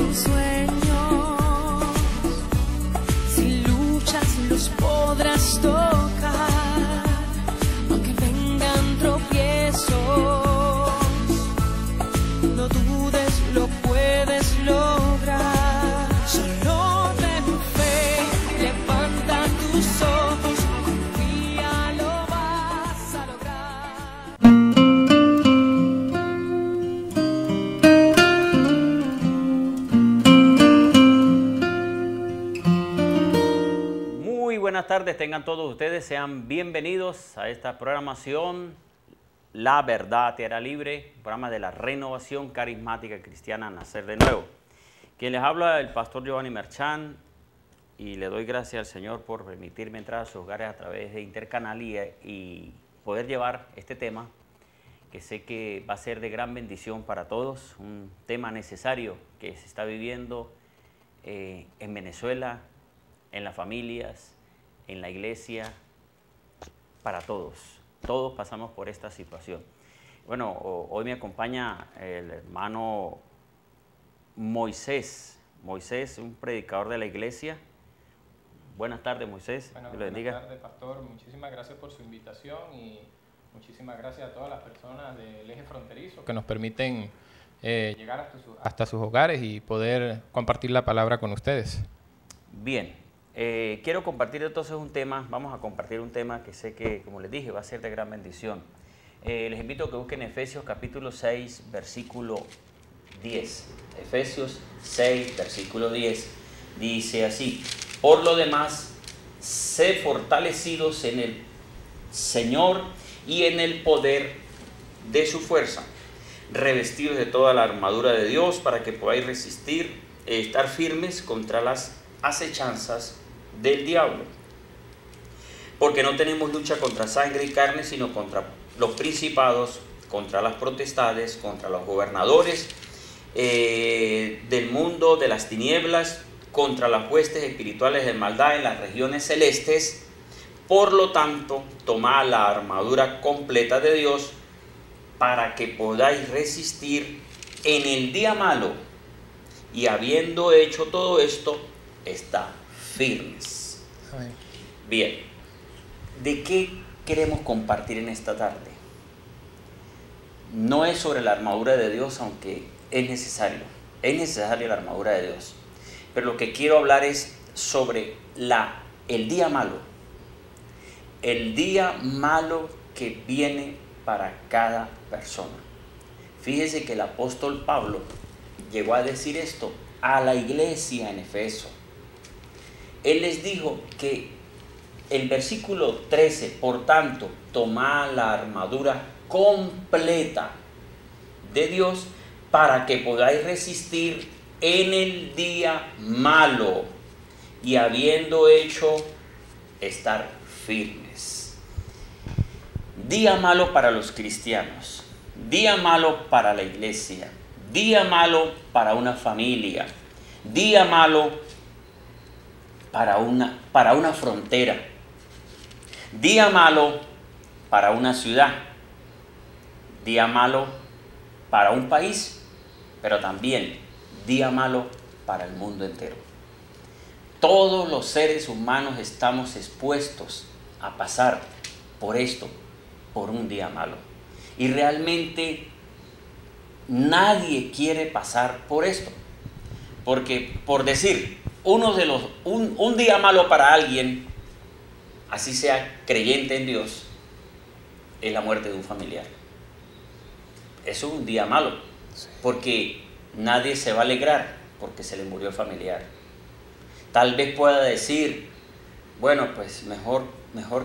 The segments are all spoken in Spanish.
tus sueños. Si luchas los podrás tocar, aunque vengan tropiezos. No dudes, lo puedes lograr. Solo ten fe, levanta tus ojos, confía, lo vas a lograr. Muy buenas tardes, tengan todos ustedes, sean bienvenidos a esta programación La Verdad Te Hará Libre, programa de la renovación carismática cristiana Nacer de Nuevo. Quien les habla, el pastor Giovanni Merchán, y le doy gracias al Señor por permitirme entrar a sus hogares a través de Intercanal y poder llevar este tema que sé que va a ser de gran bendición para todos, un tema necesario que se está viviendo en Venezuela, en las familias, en la iglesia, para todos. Todos pasamos por esta situación. Bueno, hoy me acompaña el hermano Moisés. Moisés, un predicador de la iglesia. Buenas tardes, Moisés. Bueno, Dios lo bendiga. buenas tardes, pastor. Muchísimas gracias por su invitación y muchísimas gracias a todas las personas del eje fronterizo que nos permiten llegar hasta sus hogares y poder compartir la palabra con ustedes. Bien, quiero compartir entonces un tema, vamos a compartir un tema que sé que, como les dije, va a ser de gran bendición. Les invito a que busquen Efesios capítulo 6, versículo 10. Efesios 6, versículo 10, dice así: por lo demás, sed fortalecidos en el Señor y en el poder de su fuerza, revestidos de toda la armadura de Dios para que podáis resistir, estar firmes contra las acechanzas del diablo. Porque no tenemos lucha contra sangre y carne, sino contra los principados, contra las potestades, contra los gobernadores del mundo de las tinieblas, contra las huestes espirituales de maldad en las regiones celestes. Por lo tanto, tomad la armadura completa de Dios para que podáis resistir en el día malo, y habiendo hecho todo esto, está firmes. Amén. Bien, ¿de qué queremos compartir en esta tarde? No es sobre la armadura de Dios, aunque es necesaria la armadura de Dios, pero lo que quiero hablar es sobre el día malo que viene para cada persona. Fíjese que el apóstol Pablo llegó a decir esto a la iglesia en Efeso. Él les dijo que el versículo 13, por tanto, tomad la armadura completa de Dios para que podáis resistir en el día malo, y habiendo hecho, estar firmes. Día malo para los cristianos, día malo para la iglesia, día malo para una familia, día malo para una frontera, día malo para una ciudad, día malo para un país, pero también día malo para el mundo entero. Todos los seres humanos estamos expuestos a pasar por esto, por un día malo. Y realmente nadie quiere pasar por esto. Porque, por decir, un día malo para alguien, así sea creyente en Dios, es la muerte de un familiar. Eso es un día malo, porque nadie se va a alegrar porque se le murió el familiar. Tal vez pueda decir, bueno, pues mejor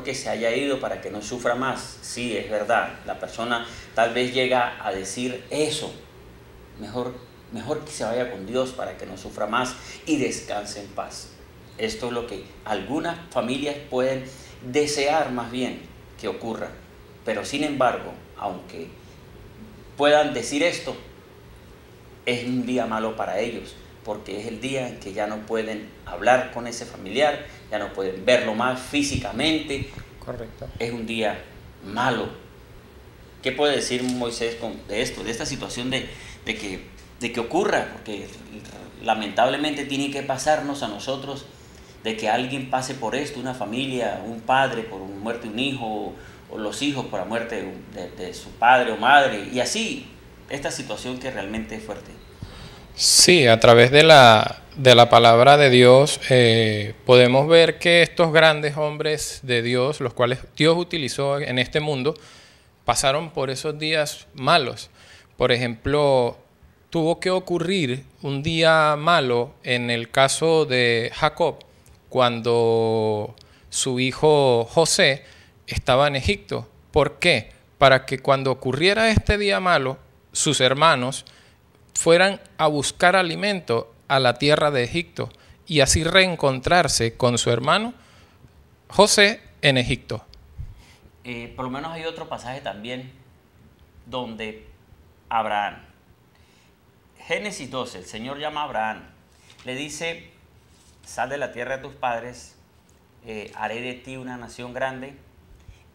que se haya ido para que no sufra más. Sí, es verdad, la persona tal vez llega a decir eso. Mejor que se vaya con Dios para que no sufra más y descanse en paz. Esto es lo que algunas familias pueden desear más bien que ocurra. Pero sin embargo, aunque puedan decir esto, es un día malo para ellos, porque es el día en que ya no pueden hablar con ese familiar, ya no pueden verlo más físicamente. Correcto. Es un día malo. ¿Qué puede decir Moisés de esto, de esta situación de que de que ocurra, porque lamentablemente tiene que pasarnos a nosotros, de que alguien pase por esto, una familia, un padre por la muerte de un hijo, o los hijos por la muerte de su padre o madre, y así, esta situación que realmente es fuerte. Sí, a través de la palabra de Dios podemos ver que estos grandes hombres de Dios, los cuales Dios utilizó en este mundo, pasaron por esos días malos. Por ejemplo, tuvo que ocurrir un día malo en el caso de Jacob, cuando su hijo José estaba en Egipto. ¿Por qué? Para que cuando ocurriera este día malo, sus hermanos fueran a buscar alimento a la tierra de Egipto y así reencontrarse con su hermano José en Egipto. Por lo menos hay otro pasaje también donde Abraham, Génesis 12, el Señor llama a Abraham, le dice: sal de la tierra de tus padres, haré de ti una nación grande,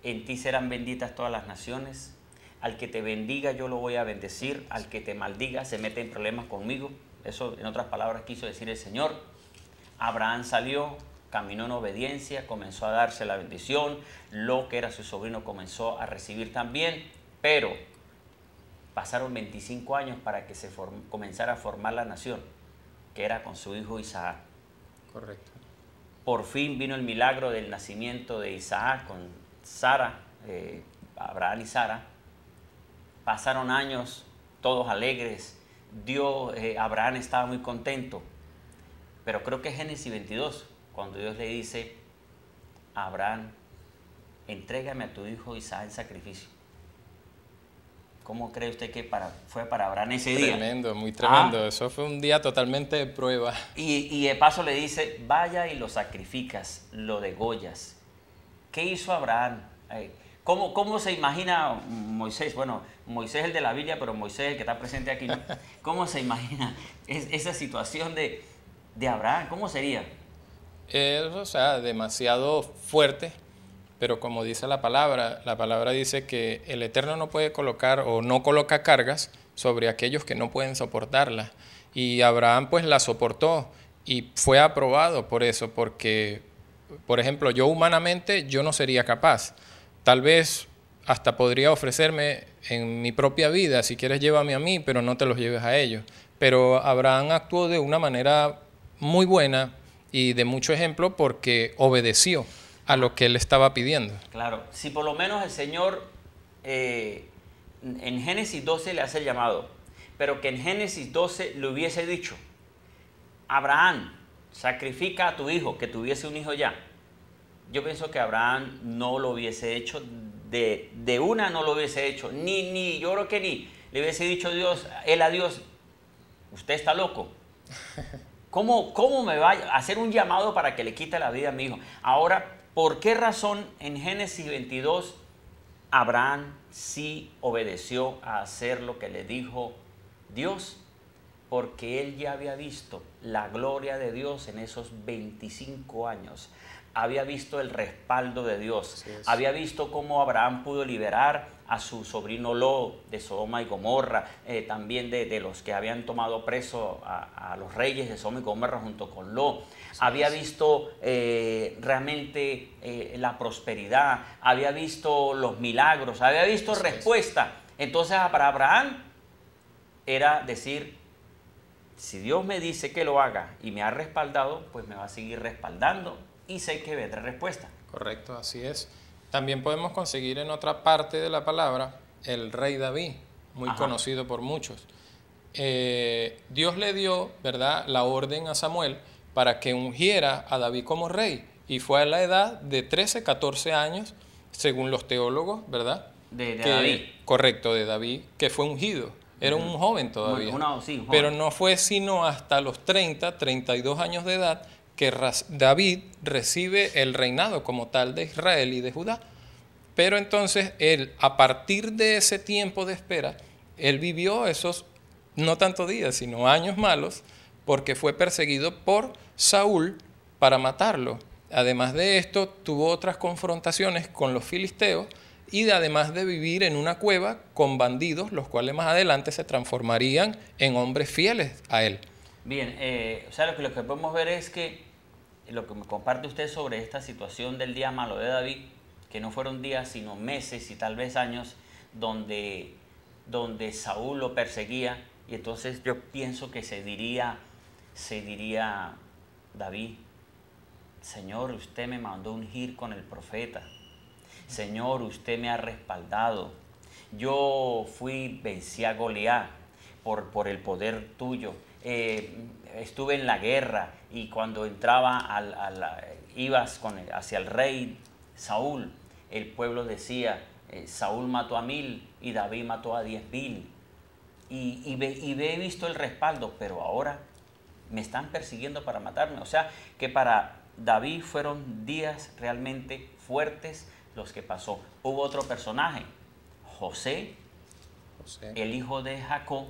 en ti serán benditas todas las naciones, al que te bendiga yo lo voy a bendecir, al que te maldiga se mete en problemas conmigo. Eso, en otras palabras, quiso decir el Señor. Abraham salió, caminó en obediencia, comenzó a darse la bendición. Lot, que era su sobrino, comenzó a recibir también, pero pasaron 25 años para que se comenzara a formar la nación, que era con su hijo Isaac. Correcto. Por fin vino el milagro del nacimiento de Isaac con Sara, Abraham y Sara. Pasaron años, todos alegres. Abraham estaba muy contento. Pero creo que es Génesis 22, cuando Dios le dice a Abraham: entrégame a tu hijo Isaac en sacrificio. ¿Cómo cree usted que fue para Abraham ese día? Tremendo, muy tremendo. Eso fue un día totalmente de prueba. Y de paso le dice: vaya y lo sacrificas, lo degollas. ¿Qué hizo Abraham? ¿Cómo se imagina Moisés? Bueno, Moisés es el de la Biblia, pero Moisés es el que está presente aquí, ¿no? ¿Cómo se imagina esa situación de Abraham? ¿Cómo sería? O sea, demasiado fuerte, pero como dice la palabra dice que el Eterno no puede colocar o no coloca cargas sobre aquellos que no pueden soportarlas. Y Abraham pues la soportó y fue aprobado por eso, porque, por ejemplo, yo humanamente yo no sería capaz. Tal vez hasta podría ofrecerme en mi propia vida: si quieres llévame a mí, pero no te los lleves a ellos. Pero Abraham actuó de una manera muy buena y de mucho ejemplo, porque obedeció a lo que él estaba pidiendo. Claro, si por lo menos el Señor en Génesis 12 le hace el llamado, pero que en Génesis 12 le hubiese dicho: Abraham, sacrifica a tu hijo, que tuviese un hijo ya. Yo pienso que Abraham no lo hubiese hecho, de una no lo hubiese hecho, yo creo que ni le hubiese dicho él a Dios: usted está loco. ¿Cómo me va a hacer un llamado para que le quite la vida a mi hijo? Ahora, ¿por qué razón en Génesis 22 Abraham sí obedeció a hacer lo que le dijo Dios? Porque él ya había visto la gloria de Dios en esos 25 años. Había visto el respaldo de Dios. Había visto cómo Abraham pudo liberar a su sobrino Lot de Sodoma y Gomorra, también de los que habían tomado preso a los reyes de Sodoma y Gomorra junto con Lot. Había visto realmente la prosperidad, había visto los milagros, había visto respuesta. Entonces para Abraham era decir: si Dios me dice que lo haga y me ha respaldado, pues me va a seguir respaldando y sé que vendrá respuesta. Correcto, así es. También podemos conseguir en otra parte de la palabra el rey David, muy conocido por muchos. Dios le dio, ¿verdad?, la orden a Samuel para que ungiera a David como rey, y fue a la edad de 13, 14 años, según los teólogos, ¿verdad? De David. Correcto, de David, que fue ungido. Era un joven todavía. Un joven. Pero no fue sino hasta los 30, 32 años de edad que David recibe el reinado como tal de Israel y de Judá. Pero entonces él, a partir de ese tiempo de espera, él vivió esos, no tanto días, sino años malos, porque fue perseguido por Saúl para matarlo. Además de esto, tuvo otras confrontaciones con los filisteos y además de vivir en una cueva con bandidos, los cuales más adelante se transformarían en hombres fieles a él. Bien, o sea, lo que podemos ver es que lo que me comparte usted sobre esta situación del día malo de David, que no fueron días sino meses y tal vez años donde Saúl lo perseguía, y entonces yo pienso que se diría David: Señor, usted me mandó ungir con el profeta. Señor, usted me ha respaldado. Yo vencí a Goliat por el poder tuyo. Estuve en la guerra y cuando entraba ibas hacia el rey Saúl, el pueblo decía, Saúl mató a 1000 y David mató a 10.000. Y he visto el respaldo, pero ahora me están persiguiendo para matarme. O sea, que para David fueron días realmente fuertes los que pasó. Hubo otro personaje, José, el hijo de Jacob,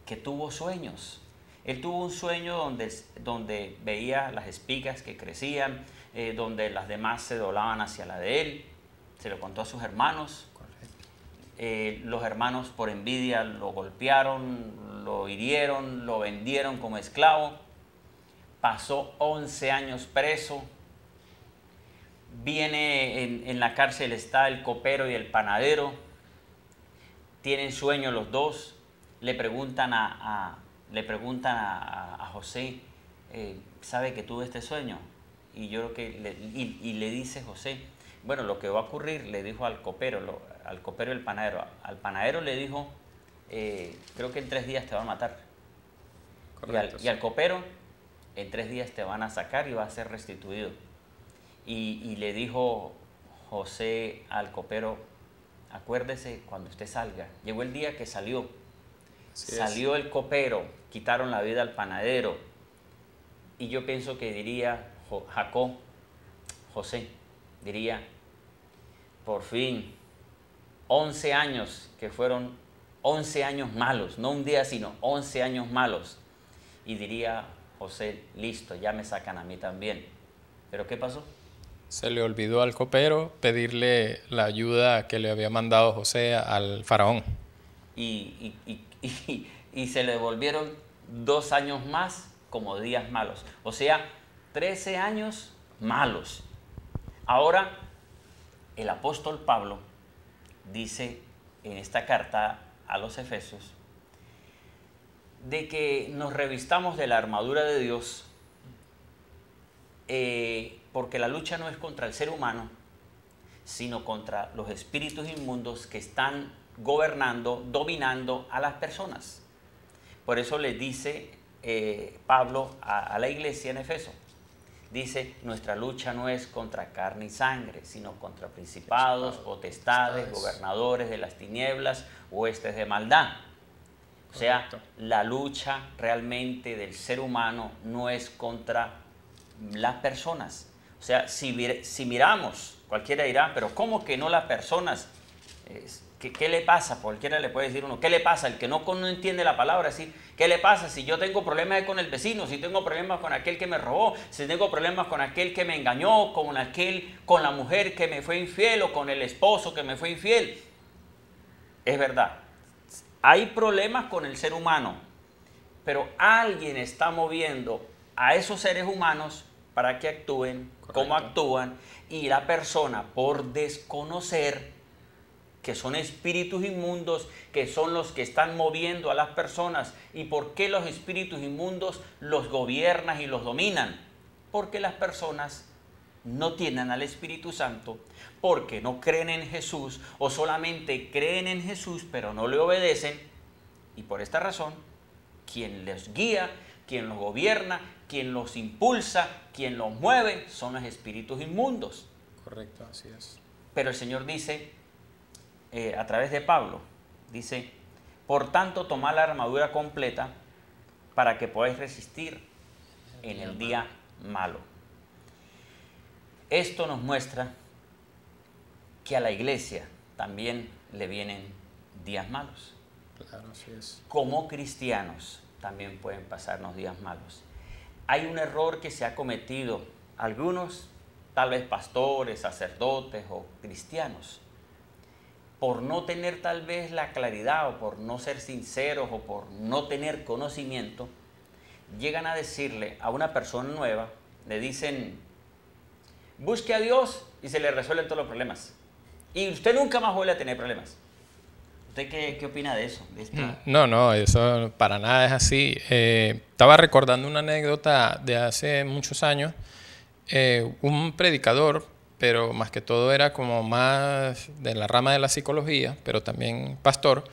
que tuvo sueños. Él tuvo un sueño donde veía las espigas que crecían, donde las demás se doblaban hacia la de él. Se lo contó a sus hermanos. Los hermanos por envidia lo golpearon, lo hirieron, lo vendieron como esclavo. Pasó 11 años preso. Viene en la cárcel, está el copero y el panadero. Tienen sueño los dos. Le preguntan a José, ¿sabe que tuve este sueño? Y yo creo que le dice José, bueno, lo que va a ocurrir, le dijo al copero y el panadero. Al panadero le dijo, creo que en 3 días te va a matar. Correcto, y al copero, en 3 días te van a sacar y va a ser restituido. Y le dijo José al copero, acuérdese cuando usted salga. Llegó el día que salió. Salió el copero, quitaron la vida al panadero. Y yo pienso que diría José, diría, por fin, 11 años, que fueron 11 años malos, no un día, sino 11 años malos. Y diría José, listo, ya me sacan a mí también. ¿Pero qué pasó? Se le olvidó al copero pedirle la ayuda que le había mandado José al faraón. Y se le devolvieron 2 años más como días malos. O sea, 13 años malos. Ahora, el apóstol Pablo dice en esta carta a los Efesios de que nos revistamos de la armadura de Dios, porque la lucha no es contra el ser humano, sino contra los espíritus inmundos que están gobernando, dominando a las personas. Por eso les dice Pablo a la iglesia en Efeso, dice, nuestra lucha no es contra carne y sangre, sino contra principados, potestades, gobernadores de las tinieblas, huestes de maldad. O sea, la lucha realmente del ser humano no es contra las personas. O sea, si miramos, cualquiera dirá, pero ¿cómo que no las personas? ¿Qué le pasa? Cualquiera le puede decir uno, ¿qué le pasa? El que no entiende la palabra, decir, ¿qué le pasa si yo tengo problemas con el vecino? Si tengo problemas con aquel que me robó, si tengo problemas con aquel que me engañó, con la mujer que me fue infiel o con el esposo que me fue infiel. Es verdad, hay problemas con el ser humano, pero alguien está moviendo a esos seres humanos para que actúen como actúan, y la persona, por desconocer que son espíritus inmundos, que son los que están moviendo a las personas. ¿Y por qué los espíritus inmundos los gobiernan y los dominan? Porque las personas no tienen al Espíritu Santo, porque no creen en Jesús, o solamente creen en Jesús pero no le obedecen, y por esta razón quien les guía, quien los gobierna, quien los impulsa, quien los mueve son los espíritus inmundos. Correcto, así es. Pero el Señor dice, a través de Pablo, dice, por tanto tomad la armadura completa para que podáis resistir en el día malo. Esto nos muestra que a la iglesia también le vienen días malos. Claro, así es. Como cristianos también pueden pasarnos días malos. Hay un error que se ha cometido algunos, tal vez pastores, sacerdotes o cristianos, por no tener tal vez la claridad o por no ser sinceros o por no tener conocimiento, llegan a decirle a una persona nueva, le dicen, busque a Dios y se le resuelven todos los problemas. Y usted nunca más vuelve a tener problemas. ¿Usted qué opina de eso? No, eso para nada es así. Estaba recordando una anécdota de hace muchos años. Un predicador, pero más que todo era como más de la rama de la psicología, pero también pastor.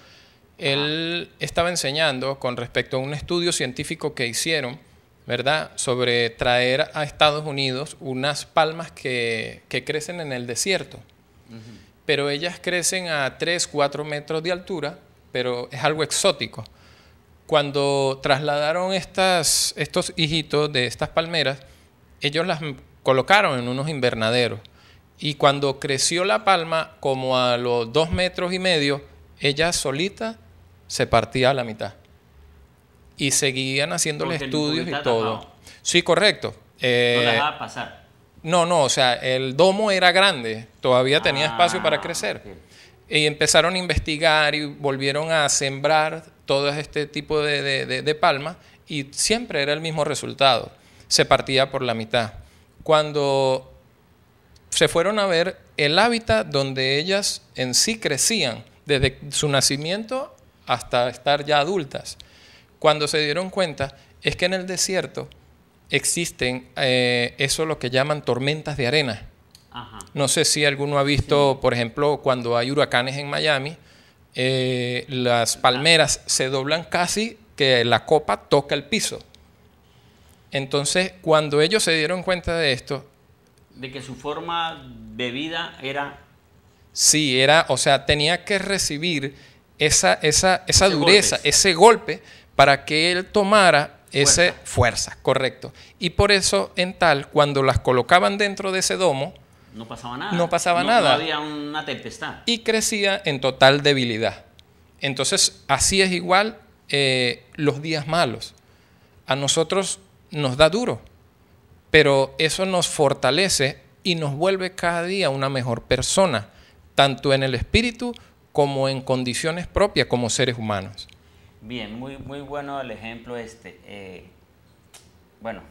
Él estaba enseñando con respecto a un estudio científico que hicieron, ¿verdad?, sobre traer a Estados Unidos unas palmas que crecen en el desierto. Pero ellas crecen a 3, 4 metros de altura, pero es algo exótico. Cuando trasladaron estos hijitos de estas palmeras, ellos las colocaron en unos invernaderos. Y cuando creció la palma, como a los 2,5 metros, ella solita se partía a la mitad. Y seguían haciéndole estudios y todo. Tapado. Sí, correcto. No la dejaba pasar. No, o sea, el domo era grande, todavía tenía espacio para crecer. Okay. Y empezaron a investigar y volvieron a sembrar todo este tipo de palmas y siempre era el mismo resultado, se partía por la mitad. Cuando se fueron a ver el hábitat donde ellas en sí crecían, desde su nacimiento hasta estar ya adultas, cuando se dieron cuenta es que en el desierto existen eso lo que llaman tormentas de arena. Ajá. No sé si alguno ha visto, por ejemplo, cuando hay huracanes en Miami, las palmeras se doblan casi que la copa toca el piso. Entonces, cuando ellos se dieron cuenta de esto... De que su forma de vida era... Sí, o sea, tenía que recibir esa dureza, golpe. ese golpe, para que él tomara esa fuerza, correcto. Y por eso, cuando las colocaban dentro de ese domo, no pasaba nada. No pasaba nada. No había una tempestad. Y crecía en total debilidad. Entonces, así es igual los días malos. A nosotros nos da duro, pero eso nos fortalece y nos vuelve cada día una mejor persona, tanto en el espíritu como en condiciones propias como seres humanos. Bien, muy bueno el ejemplo bueno,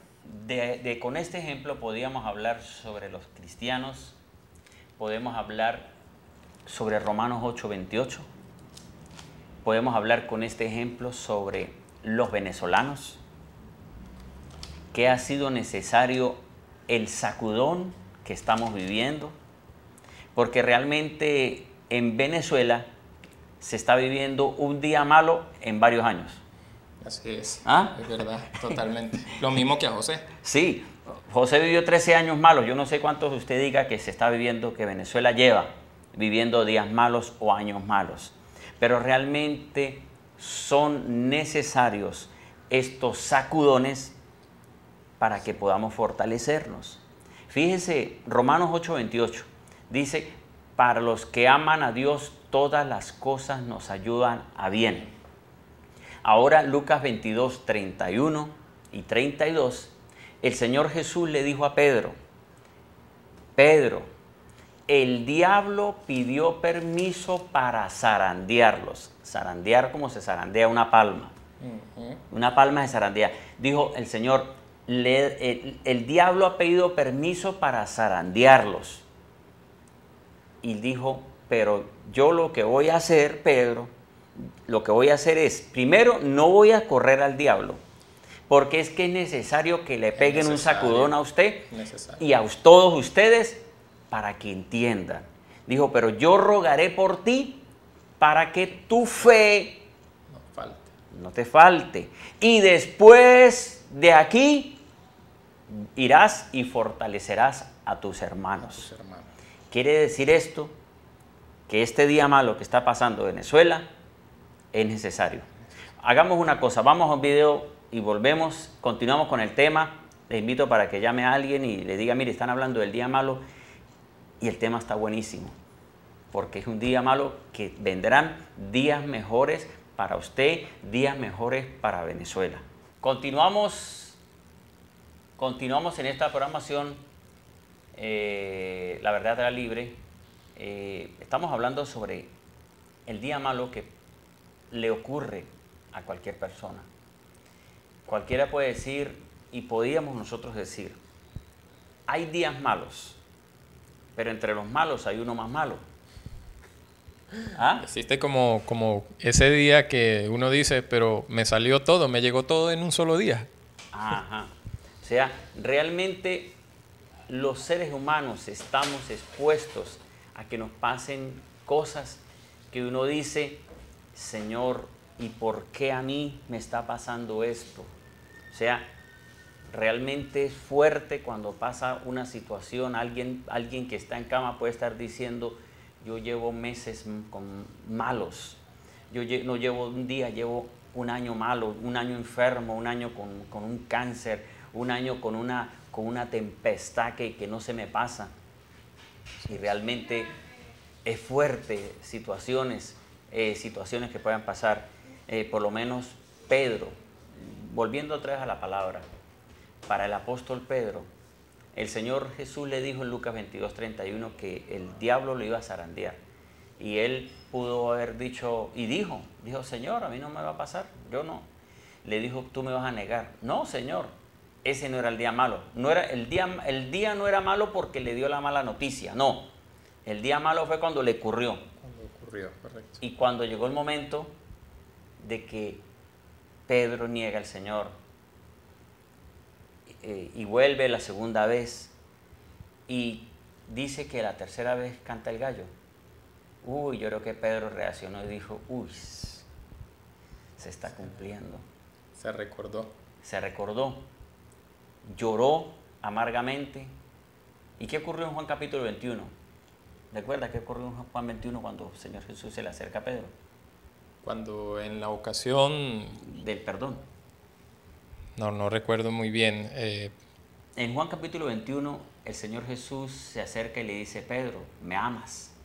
con este ejemplo podíamos hablar sobre los cristianos, podemos hablar sobre Romanos 8:28, podemos hablar con este ejemplo sobre los venezolanos, que ha sido necesario el sacudón que estamos viviendo, porque realmente en Venezuela se está viviendo un día malo en varios años. Así es. ¿Ah? Es verdad, totalmente. Lo mismo que a José. Sí, José vivió 13 años malos. Yo no sé cuántos de usted diga que se está viviendo, que Venezuela lleva viviendo días malos o años malos. Pero realmente son necesarios estos sacudones para que podamos fortalecernos. Fíjese, Romanos 8:28 dice, para los que aman a Dios, todas las cosas nos ayudan a bien. Ahora Lucas 22:31 y 32, el Señor Jesús le dijo a Pedro, Pedro, el diablo pidió permiso para zarandearlos. Zarandear como se zarandea una palma. Una palma se zarandea. Dijo el Señor, el diablo ha pedido permiso para zarandearlos. Y dijo, pero yo lo que voy a hacer, Pedro, lo que voy a hacer es, primero, no voy a correr al diablo, porque es que es necesario que le peguen un sacudón a usted y a todos ustedes para que entiendan. Dijo, pero yo rogaré por ti para que tu fe no te falte. Y después de aquí irás y fortalecerás a tus hermanos. Quiere decir esto, que este día malo que está pasando en Venezuela es necesario. Hagamos una cosa, vamos a un video y volvemos, continuamos con el tema. Le invito para que llame a alguien y le diga, mire, están hablando del día malo y el tema está buenísimo, porque es un día malo que vendrán días mejores para usted, días mejores para Venezuela. Continuamos en esta programación, La Verdad Era Libre. Estamos hablando sobre el día malo que le ocurre a cualquier persona. Cualquiera puede decir, y podíamos nosotros decir, hay días malos, pero entre los malos hay uno más malo. ¿Ah? Existe como ese día que uno dice, pero me salió todo, me llegó todo en un solo día. Ajá. O sea, realmente los seres humanos estamos expuestos a que nos pasen cosas que uno dice, Señor, ¿y por qué a mí me está pasando esto? O sea, realmente es fuerte cuando pasa una situación, alguien que está en cama puede estar diciendo, yo llevo meses malos, yo no llevo un día, llevo un año malo, un año enfermo, un año con un cáncer, un año con una tempestad que no se me pasa. Y realmente es fuerte situaciones que puedan pasar. Por lo menos Pedro, volviendo otra vez a la palabra, para el apóstol Pedro, el Señor Jesús le dijo en Lucas 22:31 que el diablo lo iba a zarandear. Y él pudo haber dicho, y dijo, Señor, a mí no me va a pasar, yo no. Le dijo, tú me vas a negar. No, Señor, ese no era el día malo. El día no era malo porque le dio la mala noticia, no. El día malo fue cuando le ocurrió. Cuando ocurrió, correcto. Y cuando llegó el momento de que Pedro niega al Señor, y vuelve la segunda vez y dice que la tercera vez canta el gallo. Uy, yo creo que Pedro reaccionó y dijo, uy, se está cumpliendo. Se recordó. Se recordó, lloró amargamente. ¿Y qué ocurrió en Juan capítulo 21? ¿Recuerda qué ocurrió en Juan 21 cuando el Señor Jesús se le acerca a Pedro? Cuando en la ocasión... Del perdón. No recuerdo muy bien. En Juan capítulo 21, el Señor Jesús se acerca y le dice, Pedro, ¿me amas?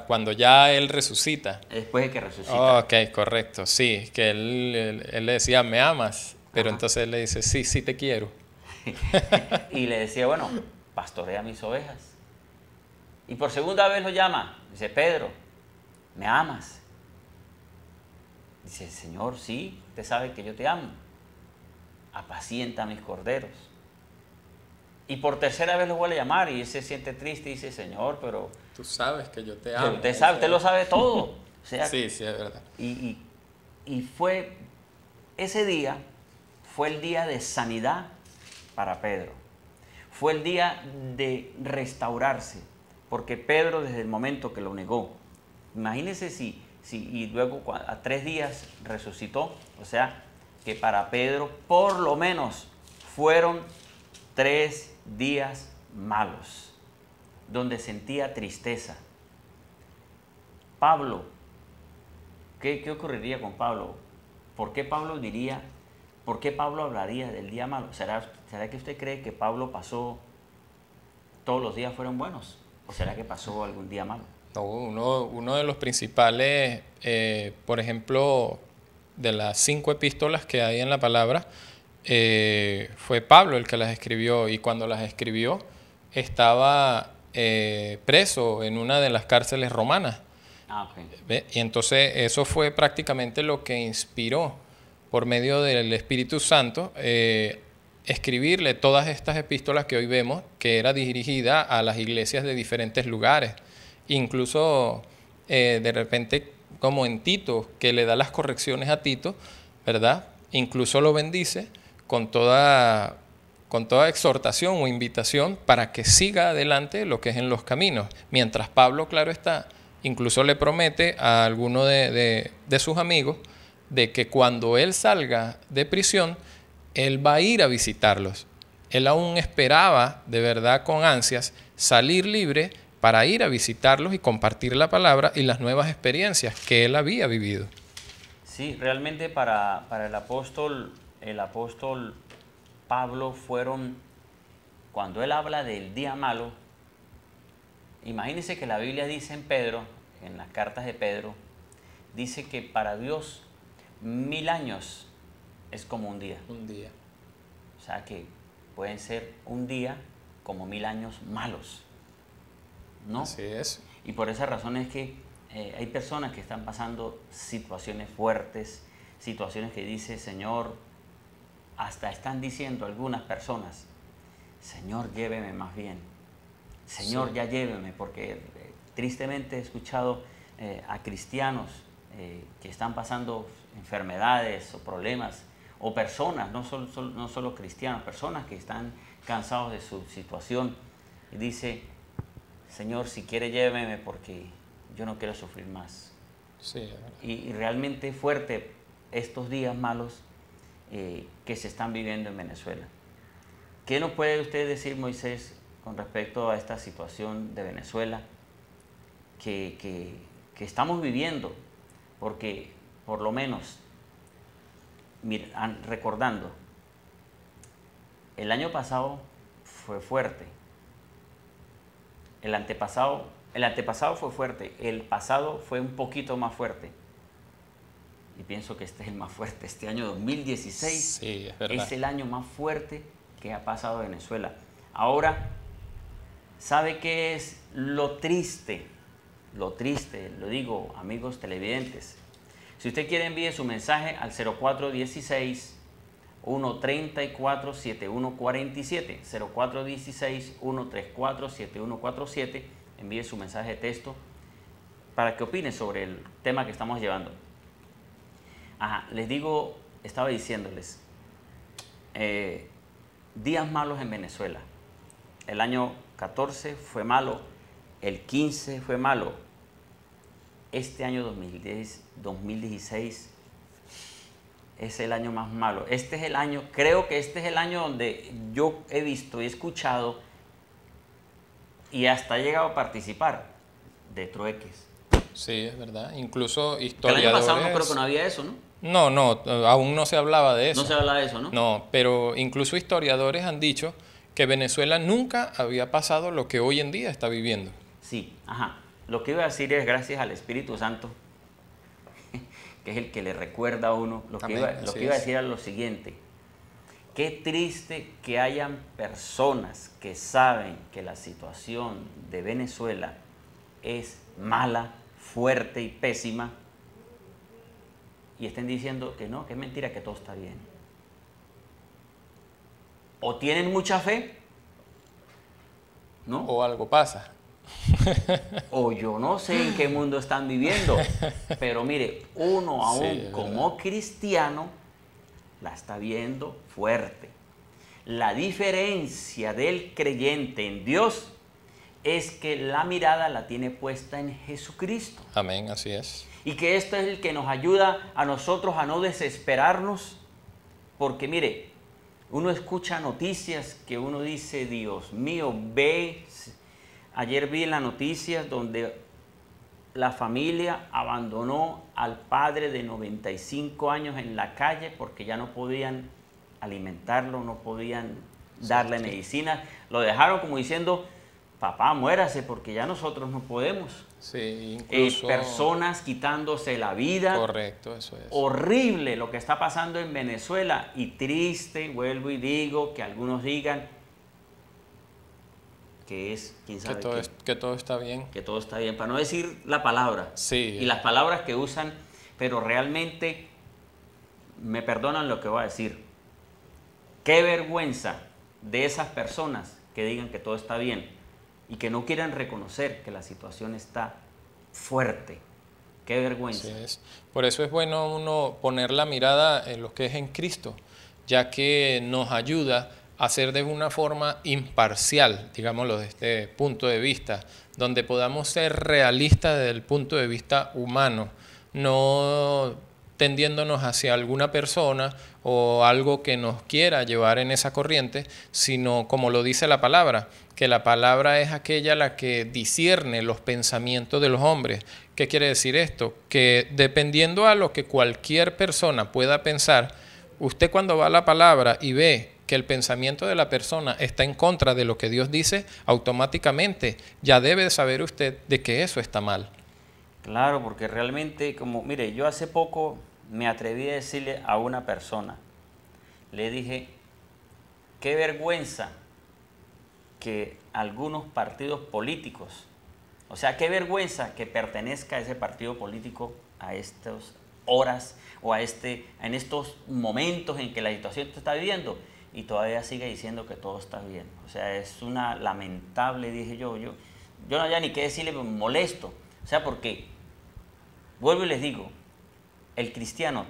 Cuando ya Él resucita. Después de que resucita. Ok, correcto, sí, que él le decía, ¿me amas? Pero entonces Él le dice, sí te quiero. Y le decía, bueno, pastorea mis ovejas. Y por segunda vez lo llama, dice, Pedro, ¿me amas? Dice, Señor, sí, usted sabe que yo te amo. Apacienta a mis corderos. Y por tercera vez lo vuelve a llamar y él se siente triste y dice, Señor, pero... Tú sabes que yo te amo. Usted sabe, usted lo sabe todo. O sea, sí, es verdad. Y fue, ese día fue el día de sanidad para Pedro. Fue el día de restaurarse, porque Pedro desde el momento que lo negó, imagínense y luego a 3 días resucitó, o sea, que para Pedro por lo menos fueron 3 días malos, donde sentía tristeza. Pablo, ¿qué ocurriría con Pablo? ¿Por qué Pablo hablaría del día malo? ¿Será que usted cree que Pablo pasó, todos los días fueron buenos? ¿O será que pasó algún día malo? No, uno de los principales, por ejemplo, de las 5 epístolas que hay en la palabra, fue Pablo el que las escribió, y cuando las escribió estaba preso en una de las cárceles romanas. Okay. Y entonces eso fue prácticamente lo que inspiró, por medio del Espíritu Santo, escribirle todas estas epístolas que hoy vemos, que era dirigida a las iglesias de diferentes lugares. Incluso de repente, como en Tito, que le da las correcciones a Tito, ¿verdad? Incluso lo bendice con toda exhortación o invitación para que siga adelante lo que es en los caminos. Mientras Pablo, claro está, incluso le promete a alguno de sus amigos de que cuando él salga de prisión, él va a ir a visitarlos. Él aún esperaba, de verdad, con ansias, salir libre para ir a visitarlos y compartir la palabra y las nuevas experiencias que él había vivido. Sí, realmente para el apóstol Pablo cuando él habla del día malo, imagínense que la Biblia dice en Pedro, en las cartas de Pedro, dice que para Dios 1000 años es como un día. Un día. O sea que pueden ser un día como 1000 años malos, ¿no? Así es. Y por esa razón es que hay personas que están pasando situaciones fuertes, situaciones que dice, Señor, hasta están diciendo algunas personas, Señor, lléveme más bien. Señor, Sí. ya lléveme, porque tristemente he escuchado a cristianos que están pasando enfermedades o problemas, o personas, no solo cristianos, personas que están cansados de su situación y dice, Señor, si quiere lléveme porque yo no quiero sufrir más. Sí, es verdad. Y realmente fuerte estos días malos que se están viviendo en Venezuela. ¿Qué nos puede usted decir, Moisés, con respecto a esta situación de Venezuela que estamos viviendo? Porque por lo menos, recordando, el año pasado fue fuerte, el antepasado fue fuerte, el pasado fue un poquito más fuerte. Y pienso que este es el más fuerte. Este año 2016 Sí, es verdad. es el año más fuerte que ha pasado Venezuela. Ahora, ¿sabe qué es lo triste? Lo triste, lo digo, amigos televidentes. Si usted quiere, envíe su mensaje al 0416-134-7147. 0416-134-7147. Envíe su mensaje de texto para que opine sobre el tema que estamos llevando. Les digo, estaba diciéndoles, días malos en Venezuela. El año 14 fue malo, el 15 fue malo. Este año 2016 es el año más malo. Este es el año, creo que este es el año donde yo he visto y escuchado y hasta he llegado a participar de trueques. Sí, es verdad. Incluso El año historiadores... pasado no creo que no había eso, ¿no? No, aún no se hablaba de eso. No se habla de eso, ¿no? No, pero incluso historiadores han dicho que Venezuela nunca había pasado lo que hoy en día está viviendo. Sí, Lo que iba a decir es gracias al Espíritu Santo, que es el que le recuerda a uno. Lo que Amén, iba a así decir era lo siguiente. Qué triste que hayan personas que saben que la situación de Venezuela es mala, fuerte y pésima, y estén diciendo que no, que es mentira, que todo está bien. O tienen mucha fe, ¿no? O algo pasa. O yo no sé en qué mundo están viviendo, pero mire, uno aún Sí, como cristiano la está viendo fuerte. La diferencia del creyente en Dios es que la mirada la tiene puesta en Jesucristo. Amén, así es. Y que esto es el que nos ayuda a nosotros a no desesperarnos, porque mire, uno escucha noticias que uno dice, Dios mío, ve. Ayer vi en las noticias donde la familia abandonó al padre de 95 años en la calle porque ya no podían alimentarlo, no podían darle medicina. Lo dejaron como diciendo, papá, muérase porque ya nosotros no podemos. Sí, incluso... Personas quitándose la vida. Correcto, eso es. Horrible lo que está pasando en Venezuela y triste, vuelvo y digo, que algunos digan que es, quién sabe que todo está bien. que todo está bien, para no decir la palabra. Sí. Y las palabras que usan, pero realmente me perdonan lo que voy a decir. Qué vergüenza de esas personas que digan que todo está bien y que no quieran reconocer que la situación está fuerte. Qué vergüenza. Así es. Por eso es bueno uno poner la mirada en lo que es en Cristo, ya que nos ayuda a ser de una forma imparcial, digámoslo desde este punto de vista, donde podamos ser realistas desde el punto de vista humano, no tendiéndonos hacia alguna persona o algo que nos quiera llevar en esa corriente, sino como lo dice la palabra, que la palabra es aquella la que discierne los pensamientos de los hombres. ¿Qué quiere decir esto? Que dependiendo a lo que cualquier persona pueda pensar, usted cuando va a la palabra y ve que el pensamiento de la persona está en contra de lo que Dios dice, automáticamente ya debe saber usted de que eso está mal. Claro, porque realmente, como, mire, yo hace poco me atreví a decirle a una persona, le dije, qué vergüenza que algunos partidos políticos O sea, qué vergüenza que pertenezca a ese partido político a estas horas o en estos momentos en que la situación se está viviendo y todavía sigue diciendo que todo está bien. O sea, es una lamentable, dije yo no había ni qué decirle, me molesto. O sea, porque, vuelvo y les digo, el cristiano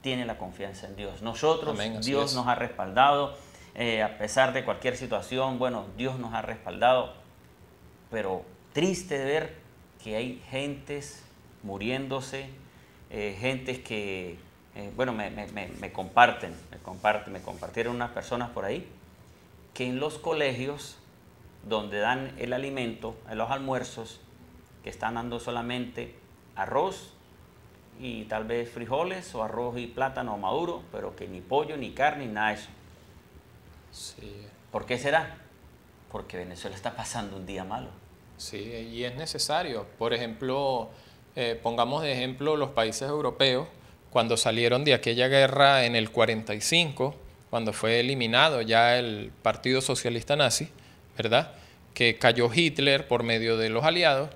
tiene la confianza en Dios. Nosotros, Amén, así Dios es. nos ha respaldado, a pesar de cualquier situación, bueno, Dios nos ha respaldado, pero triste de ver que hay gentes muriéndose, gentes que, bueno, me compartieron unas personas por ahí, que en los colegios donde dan el alimento, en los almuerzos, que están dando solamente arroz y tal vez frijoles o arroz y plátano maduro, pero que ni pollo, ni carne, ni nada de eso. Sí. ¿Por qué será? Porque Venezuela está pasando un día malo. Sí, y es necesario. Por ejemplo, pongamos de ejemplo los países europeos, cuando salieron de aquella guerra en el 45, cuando fue eliminado ya el Partido Socialista Nazi, ¿verdad? Que cayó Hitler por medio de los aliados.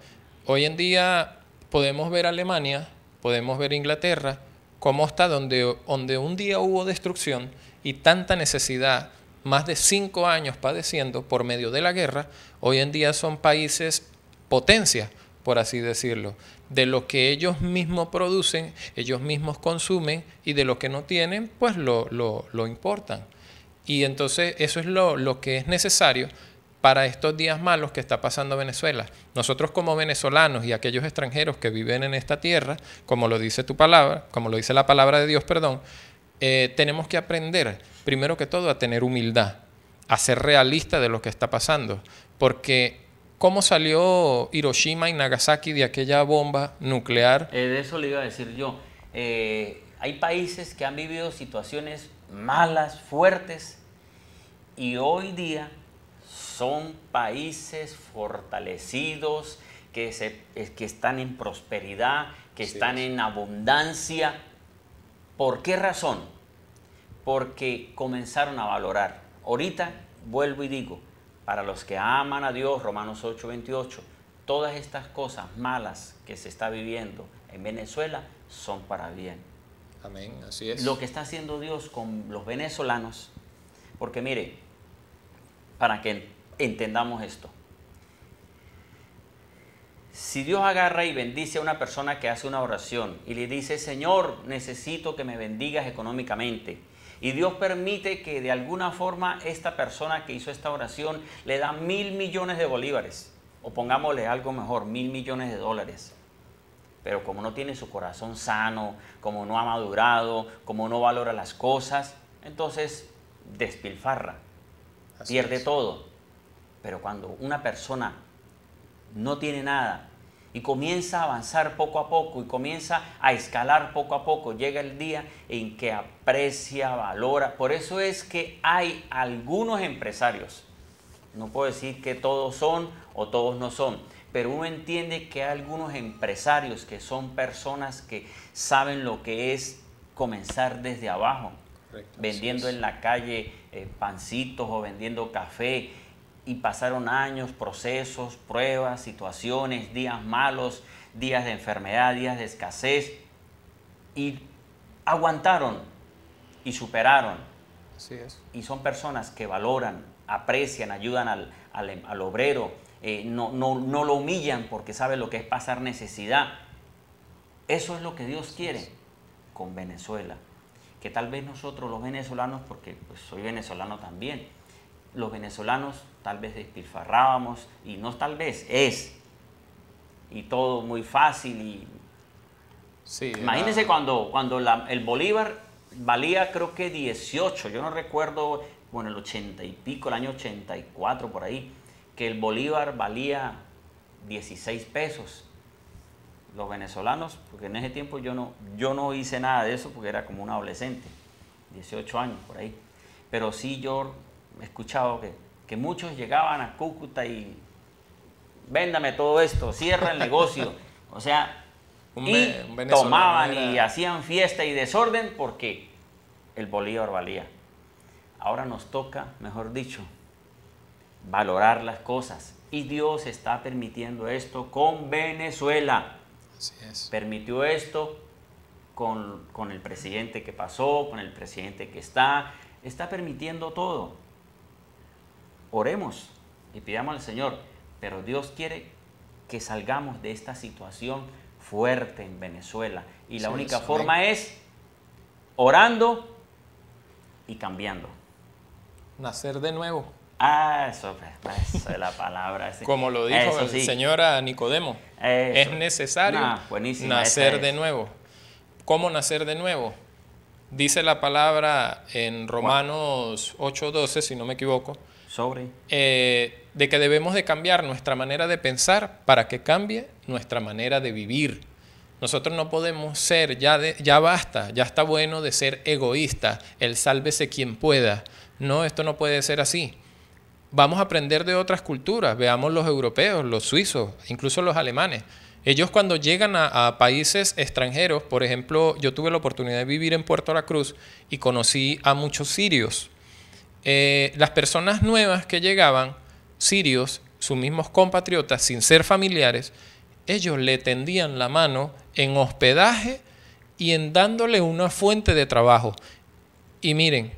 Hoy en día podemos ver Alemania, podemos ver Inglaterra, cómo está donde un día hubo destrucción y tanta necesidad, más de 5 años padeciendo por medio de la guerra, hoy en día son países potencias, por así decirlo, de lo que ellos mismos producen, ellos mismos consumen y de lo que no tienen, pues lo importan. Y entonces eso es lo que es necesario para estos días malos que está pasando Venezuela. Nosotros como venezolanos y aquellos extranjeros que viven en esta tierra, como lo dice tu palabra, como lo dice la palabra de Dios, perdón, tenemos que aprender, primero que todo, a tener humildad, a ser realistas de lo que está pasando. Porque, ¿cómo salió Hiroshima y Nagasaki de aquella bomba nuclear? De eso le iba a decir yo. Hay países que han vivido situaciones malas, fuertes, y hoy día son países fortalecidos, que están en prosperidad, que están en abundancia. ¿Por qué razón? Porque comenzaron a valorar. Ahorita, vuelvo y digo, para los que aman a Dios, Romanos 8:28, todas estas cosas malas que se está viviendo en Venezuela son para bien. Amén, así es. Lo que está haciendo Dios con los venezolanos, porque mire, para que entendamos esto, si Dios agarra y bendice a una persona que hace una oración y le dice, Señor, necesito que me bendigas económicamente, y Dios permite que de alguna forma esta persona que hizo esta oración le da 1.000 millones de bolívares, o pongámosle algo mejor, 1.000 millones de dólares, pero como no tiene su corazón sano, como no ha madurado, como no valora las cosas, entonces despilfarra, pierde todo. Pero cuando una persona no tiene nada y comienza a avanzar poco a poco y comienza a escalar poco a poco, llega el día en que aprecia, valora. Por eso es que hay algunos empresarios, no puedo decir que todos son o todos no son, pero uno entiende que hay algunos empresarios que son personas que saben lo que es comenzar desde abajo, correcto, vendiendo en la calle pancitos o vendiendo café. Y pasaron años, procesos, pruebas, situaciones, días malos, días de enfermedad, días de escasez, y aguantaron y superaron. Así es. Y son personas que valoran, aprecian, ayudan al obrero, no lo humillan porque saben lo que es pasar necesidad. Eso es lo que Dios quiere con Venezuela. Que tal vez nosotros los venezolanos, porque pues, soy venezolano también, los venezolanos tal vez despilfarrábamos, y no tal vez, y todo muy fácil. Y sí, imagínense cuando el bolívar valía creo que 18, yo no recuerdo, bueno, el 80 y pico, el año 84 por ahí, que el bolívar valía 16 pesos. Los venezolanos, porque en ese tiempo yo no hice nada de eso porque era como un adolescente, 18 años por ahí, pero sí yo he escuchado que muchos llegaban a Cúcuta y véndame todo esto, cierra el negocio, o sea, tomaban y hacían fiesta y desorden porque el bolívar valía. Ahora nos toca, mejor dicho, valorar las cosas. Y Dios está permitiendo esto con Venezuela. Así es. Permitió esto con el presidente que pasó, con el presidente que está permitiendo todo. Oremos y pidamos al Señor, pero Dios quiere que salgamos de esta situación fuerte en Venezuela. Y la única forma es orando y cambiando. Nacer de nuevo. Eso es la palabra. Como lo dijo el Señor a Nicodemo, es necesario nacer de nuevo. ¿Cómo nacer de nuevo? Dice la palabra en Romanos 8:12, si no me equivoco, de que debemos de cambiar nuestra manera de pensar para que cambie nuestra manera de vivir. Nosotros no podemos ser, ya basta, ya está bueno de ser egoísta, el sálvese quien pueda. No, esto no puede ser así. Vamos a aprender de otras culturas, veamos los europeos, los suizos, incluso los alemanes. Ellos cuando llegan a países extranjeros, por ejemplo, yo tuve la oportunidad de vivir en Puerto La Cruz y conocí a muchos sirios. Las personas nuevas que llegaban, sirios, sus mismos compatriotas, sin ser familiares, ellos le tendían la mano en hospedaje y en dándole una fuente de trabajo. Y miren,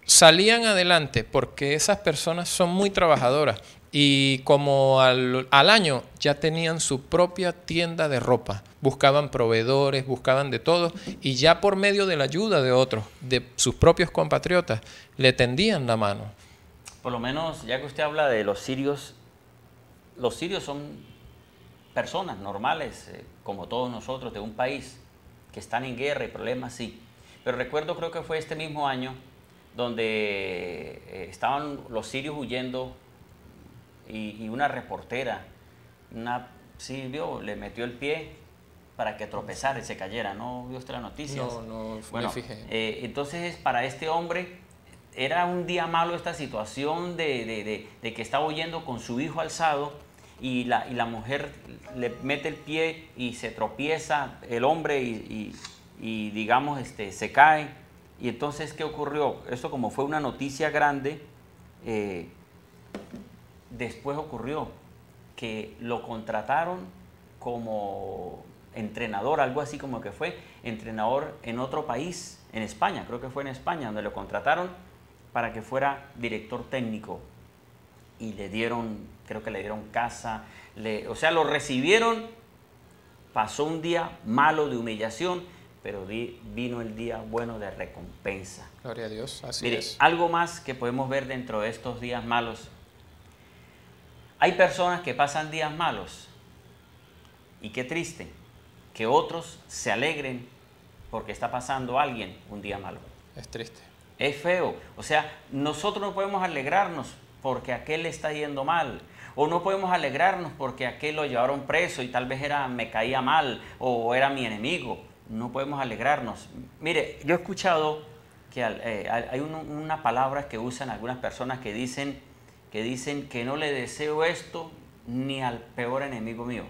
salían adelante porque esas personas son muy trabajadoras y como al año ya tenían su propia tienda de ropa, buscaban proveedores, buscaban de todo y ya por medio de la ayuda de otros, de sus propios compatriotas, le tendían la mano. Por lo menos, ya que usted habla de los sirios son personas normales, como todos nosotros, de un país que están en guerra y problemas, sí. Pero recuerdo, creo que fue este mismo año, donde estaban los sirios huyendo y una reportera, le metió el pie para que tropezara y se cayera. ¿No vio usted las noticias? No bueno, me fijé. Entonces, para este hombre era un día malo esta situación de que estaba huyendo con su hijo alzado y la mujer le mete el pie y se tropieza el hombre y digamos, se cae. Y entonces, ¿qué ocurrió? Esto como fue una noticia grande, después ocurrió que lo contrataron como entrenador, algo así como que fue entrenador en otro país, en España, creo que fue en España, donde lo contrataron para que fuera director técnico. Y creo que le dieron casa, o sea, lo recibieron, pasó un día malo de humillación, pero vino el día bueno de recompensa. Gloria a Dios, así Mire, es. algo más que podemos ver dentro de estos días malos. Hay personas que pasan días malos y qué triste que otros se alegren porque está pasando alguien un día malo. Es triste. Es feo. O sea, nosotros no podemos alegrarnos porque aquel le está yendo mal. O no podemos alegrarnos porque aquel lo llevaron preso y tal vez me caía mal o era mi enemigo. No podemos alegrarnos. Mire, yo he escuchado que hay una palabra que usan algunas personas que dicen que no le deseo esto ni al peor enemigo mío.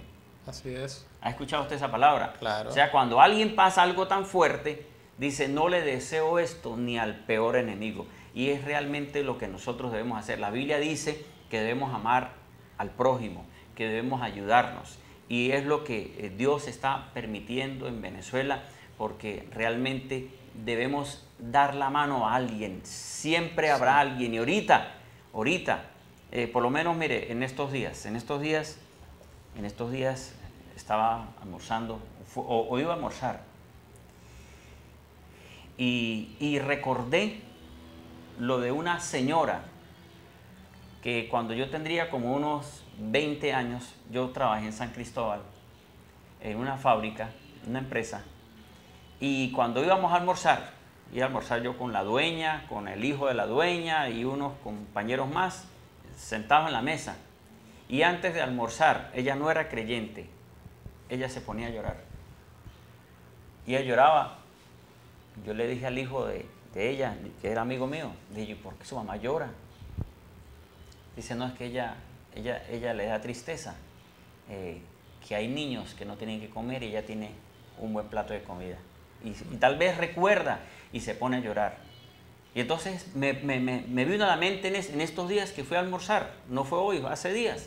Así es. ¿Ha escuchado usted esa palabra? Claro. O sea, cuando alguien pasa algo tan fuerte, dice, no le deseo esto ni al peor enemigo. Y es realmente lo que nosotros debemos hacer. La Biblia dice que debemos amar al prójimo, que debemos ayudarnos. Y es lo que Dios está permitiendo en Venezuela, porque realmente debemos dar la mano a alguien. Siempre habrá alguien. Y ahorita, por lo menos, mire, en estos días estaba almorzando, o iba a almorzar, y recordé lo de una señora que cuando yo tendría como unos 20 años, yo trabajé en San Cristóbal, en una fábrica, una empresa, y cuando íbamos a almorzar, iba a almorzar yo con la dueña, con el hijo de la dueña y unos compañeros más, sentados en la mesa. Y antes de almorzar, ella no era creyente, ella se ponía a llorar. Y ella lloraba. Yo le dije al hijo de ella, que era amigo mío, dije, ¿por qué su mamá llora? Dice, no, es que ella le da tristeza, que hay niños que no tienen que comer y ella tiene un buen plato de comida. Y tal vez recuerda y se pone a llorar. Y entonces me vino a la mente en estos días que fui a almorzar, no fue hoy, hace días.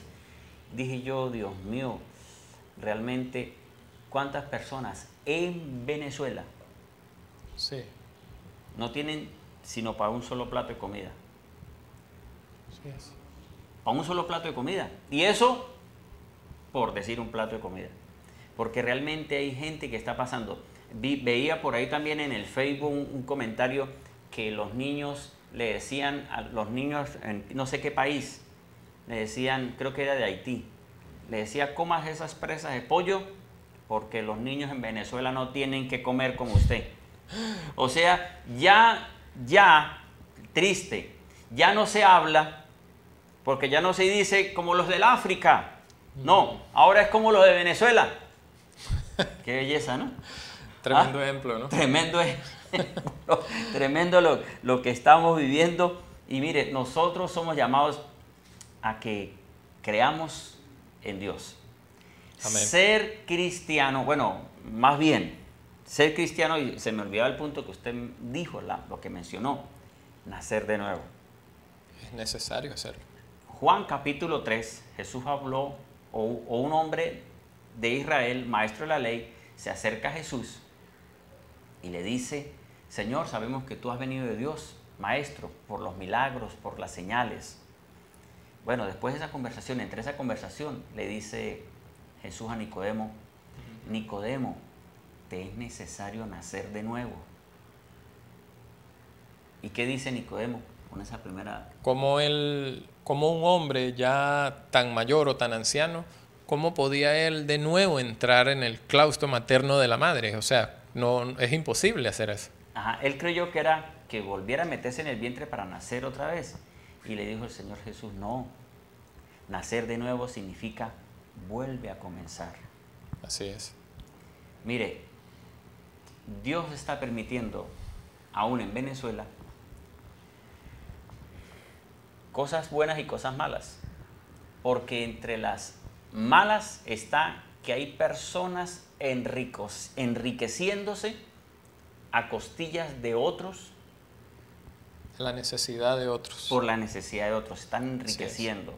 Dije yo, Dios mío, realmente, ¿cuántas personas en Venezuela Sí, no tienen sino para un solo plato de comida? así es. Para un solo plato de comida. Y eso, por decir un plato de comida. Porque realmente hay gente que está pasando. Veía por ahí también en el Facebook un comentario que los niños le decían a los niños en no sé qué país, le decían, creo que era de Haití, le decía, comas esas presas de pollo porque los niños en Venezuela no tienen que comer como usted. O sea, ya, triste, ya no se habla, porque ya no se dice como los del África, no, ahora es como los de Venezuela. Qué belleza, ¿no? Tremendo ejemplo, ¿no? Tremendo ejemplo, tremendo lo que estamos viviendo. Y mire, nosotros somos llamados a que creamos en Dios. Amén. Ser cristiano, bueno, más bien, ser cristiano, y se me olvidaba el punto que usted dijo, lo que mencionó, nacer de nuevo. Es necesario hacerlo. Juan capítulo 3, Jesús habló, o un hombre de Israel, maestro de la ley, se acerca a Jesús y le dice, Señor, sabemos que tú has venido de Dios, maestro, por los milagros, por las señales. Bueno, después de esa conversación, entre esa conversación, le dice Jesús a Nicodemo, Nicodemo, te es necesario nacer de nuevo. ¿Y qué dice Nicodemo con esa primera? Como un hombre ya tan mayor o tan anciano, ¿cómo podía él de nuevo entrar en el claustro materno de la madre? O sea, no es imposible hacer eso. Ajá, él creyó que era que volviera a meterse en el vientre para nacer otra vez. Y le dijo el Señor Jesús, no, nacer de nuevo significa vuelve a comenzar. Así es. Mire, Dios está permitiendo, aún en Venezuela, cosas buenas y cosas malas. Porque entre las malas está que hay personas enriqueciéndose a costillas de otros. La necesidad de otros. Por la necesidad de otros, están enriqueciendo.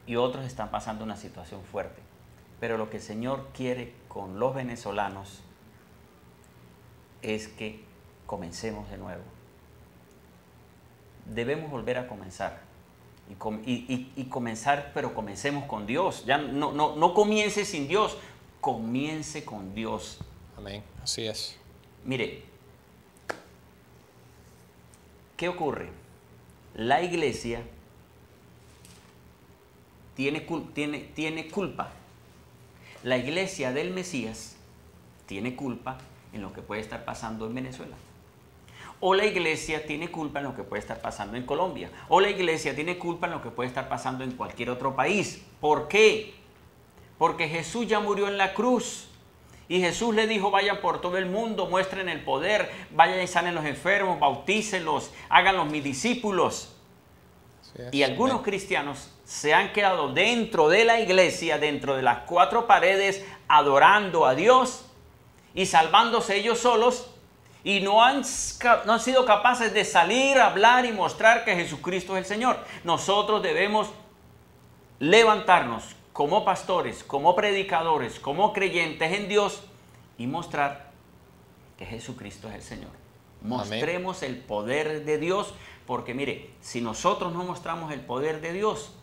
Y otros están pasando una situación fuerte. Pero lo que el Señor quiere con los venezolanos es que comencemos de nuevo. Debemos volver a comenzar. Y comenzar, pero comencemos con Dios. Ya no comience sin Dios, comience con Dios. Amén, así es. Mire, ¿qué ocurre? La iglesia tiene culpa. La iglesia del Mesías tiene culpa en lo que puede estar pasando en Venezuela. O la iglesia tiene culpa en lo que puede estar pasando en Colombia. O la iglesia tiene culpa en lo que puede estar pasando en cualquier otro país. ¿Por qué? Porque Jesús ya murió en la cruz. Y Jesús le dijo, vayan por todo el mundo, muestren el poder, vayan y sanen los enfermos, bautícenlos, háganlos mis discípulos. Y algunos cristianos se han quedado dentro de la iglesia, dentro de las cuatro paredes, adorando a Dios y salvándose ellos solos. Y no han sido capaces de salir a hablar y mostrar que Jesucristo es el Señor. Nosotros debemos levantarnos como pastores, como predicadores, como creyentes en Dios y mostrar que Jesucristo es el Señor. Mostremos el poder de Dios, porque mire, si nosotros no mostramos el poder de Dios,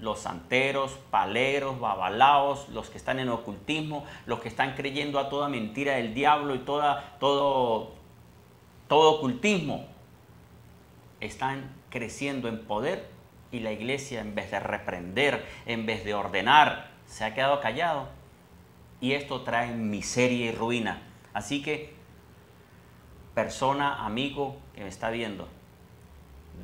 los santeros, paleros, babalaos, los que están en ocultismo, los que están creyendo a toda mentira del diablo y todo ocultismo, están creciendo en poder, y la iglesia, en vez de reprender, en vez de ordenar, se ha quedado callado, y esto trae miseria y ruina. Así que, persona, amigo que me está viendo,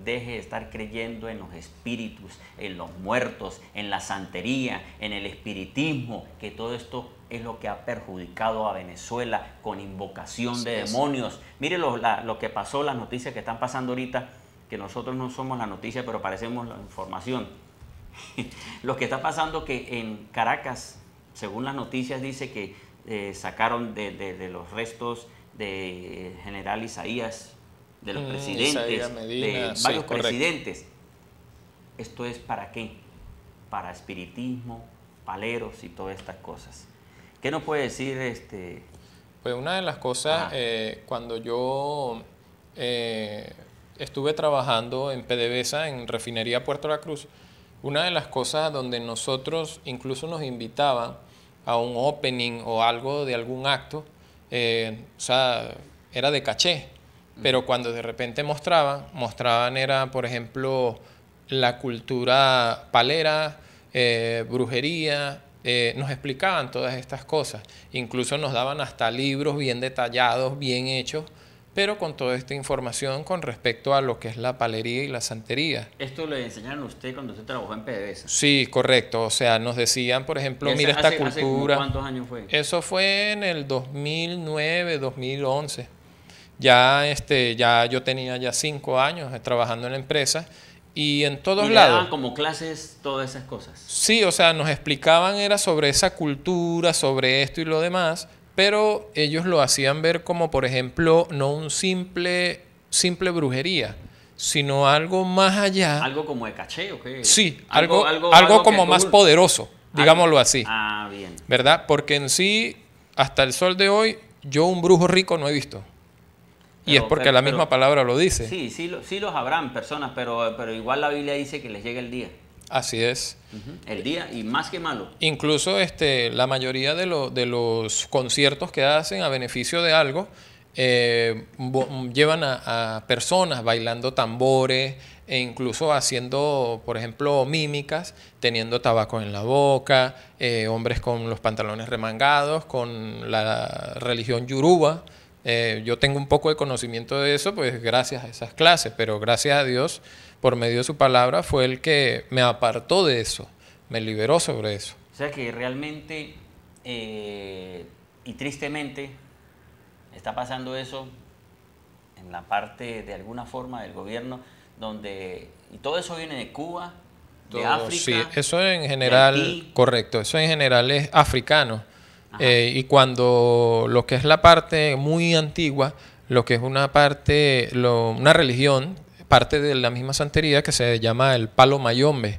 deje de estar creyendo en los espíritus, en los muertos, en la santería, en el espiritismo, que todo esto es lo que ha perjudicado a Venezuela con invocación de demonios. Mire lo que pasó, las noticias que están pasando ahorita, que nosotros no somos la noticia, pero parecemos la información. Lo que está pasando que en Caracas, según las noticias, dice que sacaron de los restos de general Isaías de los presidentes, Isaías Medina, de sí, varios correcto. presidentes. ¿Esto es para qué? Para espiritismo, paleros y todas estas cosas. ¿Qué nos puede decir Pues una de las cosas, cuando yo estuve trabajando en PDVSA, en Refinería Puerto La Cruz, una de las cosas donde nosotros incluso nos invitaban a un opening o algo de algún acto, o sea, era de caché, pero cuando de repente mostraban era, por ejemplo, la cultura palera, brujería, nos explicaban todas estas cosas, incluso nos daban hasta libros bien detallados, bien hechos, pero con toda esta información con respecto a lo que es la palería y la santería. ¿Esto le enseñaron a usted cuando usted trabajó en PDVSA? Sí, correcto, o sea, nos decían, por ejemplo, mira esta ¿Hace cultura. como cuántos años fue? Eso fue en el 2009, 2011. Ya yo tenía ya 5 años trabajando en la empresa y en todos ¿Y le lados. daban como clases todas esas cosas? Sí, o sea, nos explicaban era sobre esa cultura, sobre esto y lo demás, pero ellos lo hacían ver como, por ejemplo, no un simple brujería, sino algo más allá. ¿Algo como de caché o qué? Sí, algo algo como que más tú- poderoso, digámoslo así. Ah, bien. ¿Verdad? Porque en sí, hasta el sol de hoy, yo un brujo rico no he visto. Y Pero- es porque pero- la misma pero- palabra lo dice. Sí los habrán personas, pero igual la Biblia dice que les llega el día. Así es. El día, y más que malo. Incluso la mayoría de los conciertos que hacen a beneficio de algo llevan a personas bailando tambores e incluso haciendo, por ejemplo, mímicas, teniendo tabaco en la boca, hombres con los pantalones remangados, con la religión yoruba. Yo tengo un poco de conocimiento de eso, pues gracias a esas clases, pero gracias a Dios, por medio de su palabra, fue el que me apartó de eso, me liberó sobre eso. O sea que realmente y tristemente está pasando eso en la parte de alguna forma del gobierno, donde y todo eso viene de Cuba, de África. Sí, eso en general, Haití. correcto, eso en general es africano. Y cuando lo que es la parte muy antigua, lo que es una parte, una religión, parte de la misma santería que se llama el palo mayombe,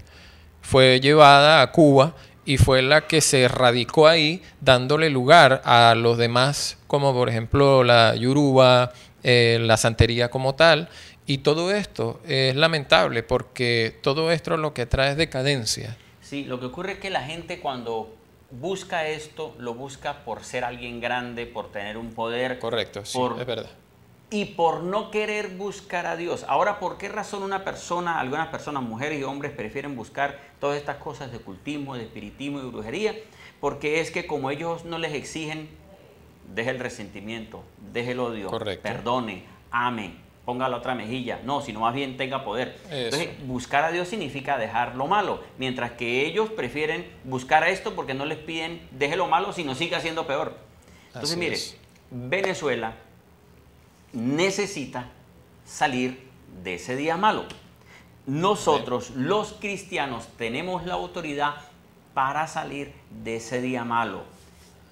fue llevada a Cuba y fue la que se radicó ahí, dándole lugar a los demás, como por ejemplo la yoruba, la santería como tal. Y todo esto es lamentable porque todo esto lo que trae es decadencia. Sí, lo que ocurre es que la gente cuando busca esto, lo busca por ser alguien grande, por tener un poder. Correcto, sí, por- es verdad. Y por no querer buscar a Dios. Ahora, ¿por qué razón algunas personas, mujeres y hombres, prefieren buscar todas estas cosas de ocultismo, de espiritismo y brujería? Porque es que como ellos no les exigen, deje el resentimiento, deje el odio, Correcto. perdone, ame, ponga la otra mejilla. No, sino más bien tenga poder. Eso. Entonces, buscar a Dios significa dejar lo malo, mientras que ellos prefieren buscar a esto porque no les piden deje lo malo, sino siga siendo peor. Entonces, Así mire, es. Venezuela necesita salir de ese día malo. Nosotros, los cristianos, tenemos la autoridad para salir de ese día malo.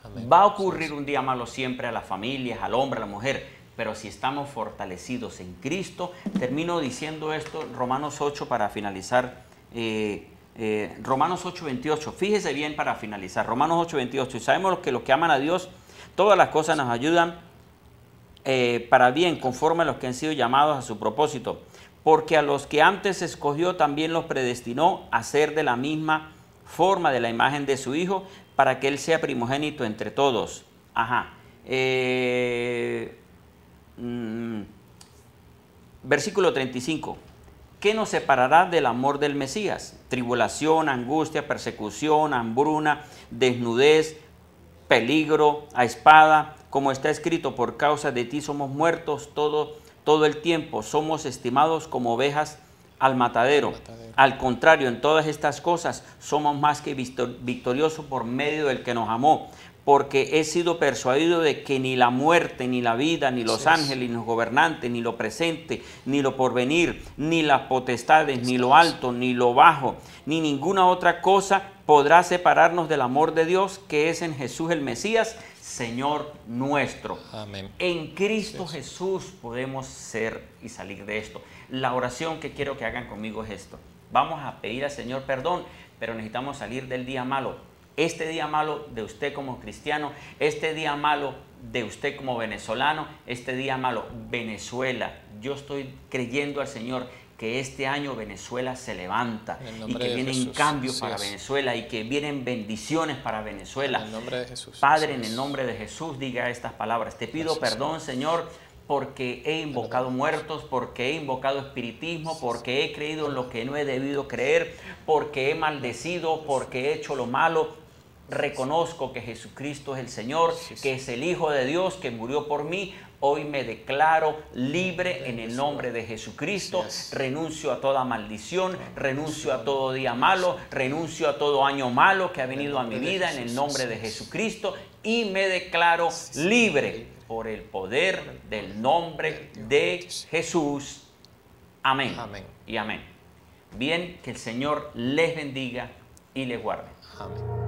Amén. Va a ocurrir un día malo siempre a las familias, al hombre, a la mujer, pero si estamos fortalecidos en Cristo, termino diciendo esto, Romanos 8 para finalizar, Romanos 8:28, fíjese bien para finalizar, Romanos 8:28, y sabemos que los que aman a Dios, todas las cosas nos ayudan para bien, conforme a los que han sido llamados a su propósito, porque a los que antes escogió también los predestinó a ser de la misma forma de la imagen de su Hijo, para que Él sea primogénito entre todos. Ajá. Versículo 35. ¿Qué nos separará del amor del Mesías? Tribulación, angustia, persecución, hambruna, desnudez, peligro, a espada, como está escrito, por causa de ti somos muertos todo el tiempo, somos estimados como ovejas al matadero. Al contrario, en todas estas cosas somos más que victoriosos por medio del que nos amó, porque he sido persuadido de que ni la muerte, ni la vida, ni los ángeles, ni los gobernantes, ni lo presente, ni lo porvenir, ni las potestades, ni lo alto, ni lo bajo, ni ninguna otra cosa podrá separarnos del amor de Dios que es en Jesús el Mesías, Señor nuestro. Amén. En Cristo Sí, sí. Jesús podemos ser y salir de esto. La oración que quiero que hagan conmigo es esto. Vamos a pedir al Señor perdón, pero necesitamos salir del día malo. Este día malo de usted como cristiano, este día malo de usted como venezolano, este día malo, Venezuela. Yo estoy creyendo al Señor que este año Venezuela se levanta En el y nombre que de vienen Jesús. cambios Así para es. Venezuela y que vienen bendiciones para Venezuela. En el nombre de Jesús. Padre, Así en es. el nombre de Jesús, diga estas palabras. Te pido Gracias, perdón, Señor, porque he invocado Perdón. muertos, porque he invocado espiritismo, porque he creído en lo que no he debido creer, porque he maldecido, porque he hecho lo malo. Reconozco que Jesucristo es el Señor, Sí, sí. que es el Hijo de Dios, que murió por mí. Hoy me declaro libre en el nombre de Jesucristo. Así es. Renuncio a toda maldición, renuncio a todo día malo, renuncio a todo año malo que ha venido a mi nombre de vida en el Jesús, nombre de así es. Jesucristo y me declaro libre por el poder del nombre de Jesús. Amén. Amén. Y amén. Bien, que el Señor les bendiga y les guarde. Amén.